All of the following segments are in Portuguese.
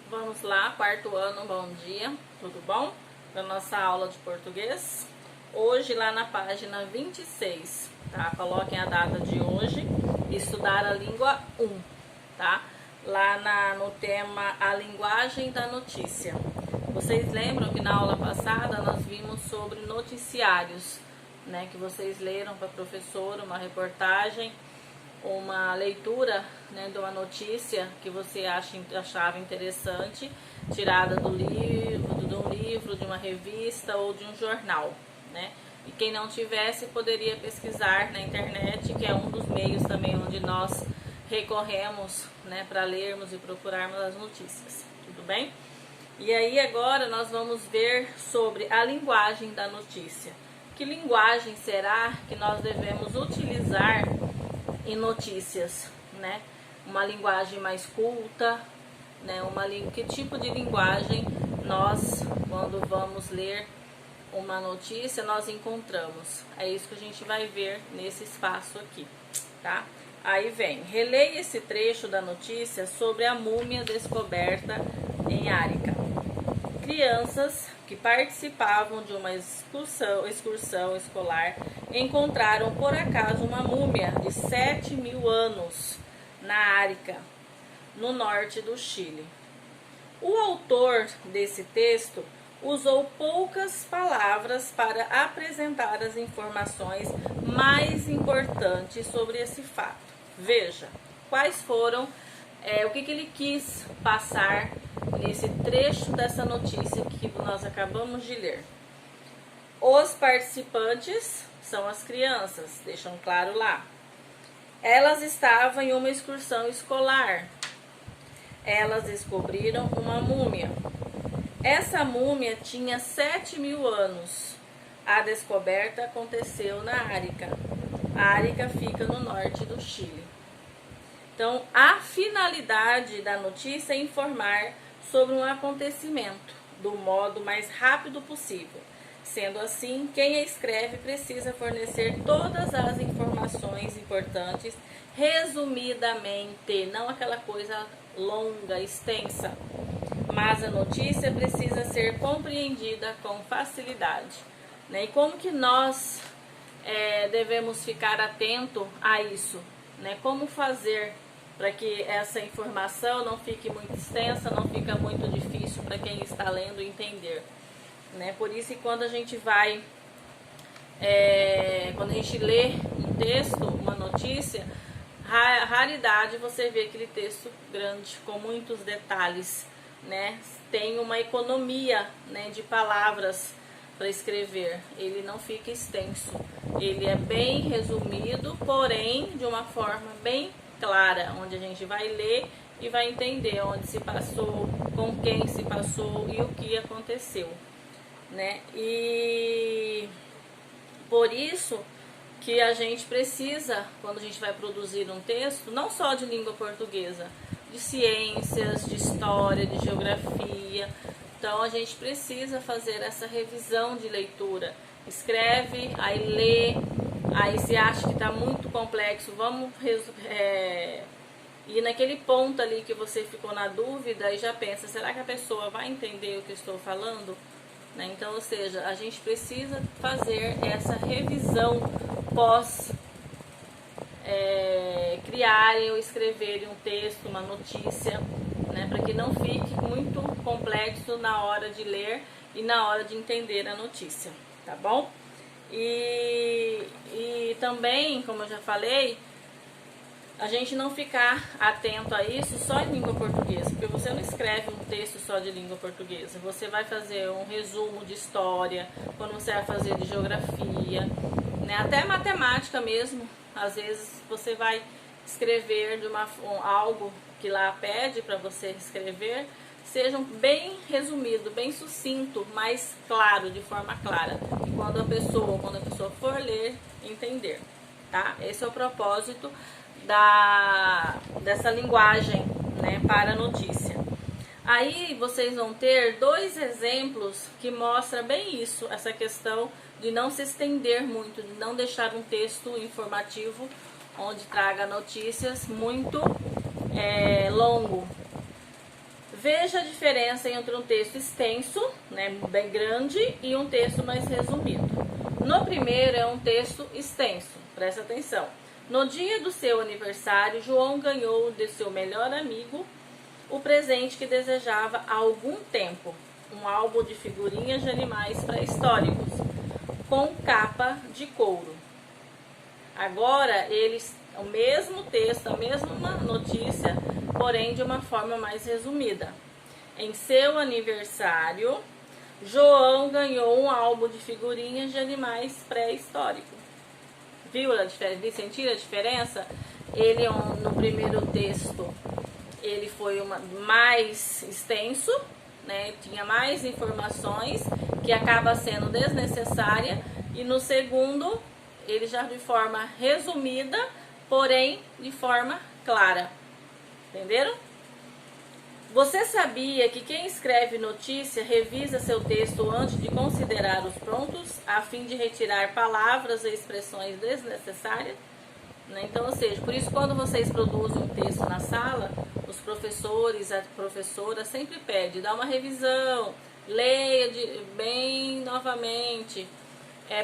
Vamos lá, quarto ano, bom dia, tudo bom? Para nossa aula de português. Hoje lá na página 26, tá? Coloquem a data de hoje, estudar a língua 1, tá? Lá no tema a linguagem da notícia. Vocês lembram que na aula passada nós vimos sobre noticiários, né? Que vocês leram para a professora uma reportagem, uma leitura, né, de uma notícia que você achava interessante, tirada do livro, de um livro, de uma revista ou de um jornal, né? E quem não tivesse poderia pesquisar na internet, que é um dos meios também onde nós recorremos, né, para lermos e procurarmos as notícias, tudo bem? E aí agora nós vamos ver sobre a linguagem da notícia. Que linguagem será que nós devemos utilizar em notícias, né? Uma linguagem mais culta, né? Que tipo de linguagem nós, quando vamos ler uma notícia, nós encontramos? É isso que a gente vai ver nesse espaço aqui, tá? Aí vem, releia esse trecho da notícia sobre a múmia descoberta em Arica. Crianças que participavam de uma excursão escolar encontraram por acaso uma múmia de 7.000 anos na Arica, no norte do Chile. O autor desse texto usou poucas palavras para apresentar as informações mais importantes sobre esse fato. Veja, quais foram, o que ele quis passar nesse trecho dessa notícia que nós acabamos de ler. Os participantes são as crianças, deixam claro lá. Elas estavam em uma excursão escolar. Elas descobriram uma múmia. Essa múmia tinha 7.000 anos. A descoberta aconteceu na Arica. A Arica fica no norte do Chile. Então, a finalidade da notícia é informar sobre um acontecimento do modo mais rápido possível. Sendo assim, quem a escreve precisa fornecer todas as informações importantes resumidamente, não aquela coisa longa, extensa, mas a notícia precisa ser compreendida com facilidade, né? E como que nós devemos ficar atento a isso, né? Como fazer para que essa informação não fique muito extensa, não fica muito difícil para quem está lendo entender, né? Por isso que quando a gente vai, quando a gente lê um texto, uma notícia, raridade você vê aquele texto grande, com muitos detalhes, né? Tem uma economia, né, de palavras para escrever, ele não fica extenso, ele é bem resumido, porém de uma forma bem clara, onde a gente vai ler e vai entender onde se passou, com quem se passou e o que aconteceu, né? E por isso que a gente precisa, quando a gente vai produzir um texto, não só de língua portuguesa, de ciências, de história, de geografia, então a gente precisa fazer essa revisão de leitura. Escreve, aí lê, aí se acha que está muito complexo, vamos ir naquele ponto ali que você ficou na dúvida e já pensa, será que a pessoa vai entender o que eu estou falando? Né? Então, ou seja, a gente precisa fazer essa revisão pós criarem ou escreverem um texto, uma notícia, né? Para que não fique muito complexo na hora de ler e na hora de entender a notícia, tá bom? E também, como eu já falei, a gente não ficar atento a isso só em língua portuguesa, porque você não escreve um texto só de língua portuguesa, você vai fazer um resumo de história, quando você vai fazer de geografia, né? Até matemática mesmo, às vezes você vai escrever de algo que lá pede para você escrever, seja bem resumido, bem sucinto, mais claro, de forma clara, e quando a pessoa for ler, entender, tá? Esse é o propósito dessa linguagem, né, para a notícia. Aí vocês vão ter dois exemplos que mostram bem isso, essa questão de não se estender muito, de não deixar um texto informativo onde traga notícias muito longo. Veja a diferença entre um texto extenso, né, bem grande, e um texto mais resumido. No primeiro é um texto extenso, presta atenção. No dia do seu aniversário, João ganhou de seu melhor amigo o presente que desejava há algum tempo, um álbum de figurinhas de animais pré-históricos, com capa de couro. Agora, o mesmo texto, a mesma notícia, porém de uma forma mais resumida. Em seu aniversário, João ganhou um álbum de figurinhas de animais pré-históricos. Viu a diferença? Sentiram a diferença? Ele, no primeiro texto, ele foi mais extenso, né? Tinha mais informações, que acaba sendo desnecessária. E no segundo, ele já de forma resumida, porém de forma clara. Entenderam? Você sabia que quem escreve notícia revisa seu texto antes de considerar os prontos, a fim de retirar palavras e expressões desnecessárias? Então, ou seja, por isso quando vocês produzem um texto na sala, os professores, a professora sempre pede, dá uma revisão, leia bem novamente,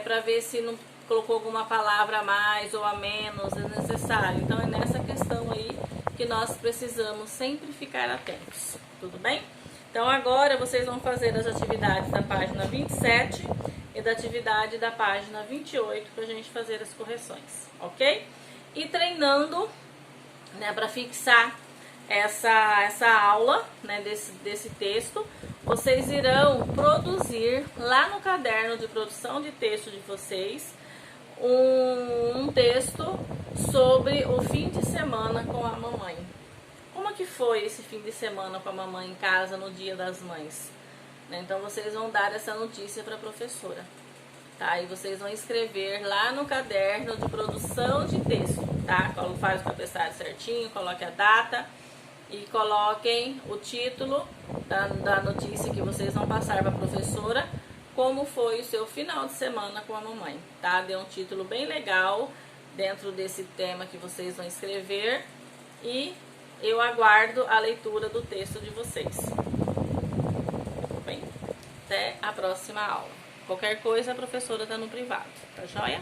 para ver se não colocou alguma palavra a mais ou a menos, é necessário. Então é nessa questão aí que nós precisamos sempre ficar atentos, tudo bem? Então agora vocês vão fazer as atividades da página 27 e da atividade da página 28 para a gente fazer as correções, ok? E treinando, né, para fixar essa aula, né, desse texto, vocês irão produzir lá no caderno de produção de texto de vocês um texto sobre o fim de semana com a mamãe. Como que foi esse fim de semana com a mamãe em casa no Dia das Mães? Então vocês vão dar essa notícia para a professora, tá? E vocês vão escrever lá no caderno de produção de texto, tá? Faz o cabeçalho certinho, coloque a data e coloquem o título da notícia que vocês vão passar para a professora, como foi o seu final de semana com a mamãe, tá? Dê um título bem legal dentro desse tema que vocês vão escrever e eu aguardo a leitura do texto de vocês. Bem, até a próxima aula. Qualquer coisa a professora está no privado, tá joia?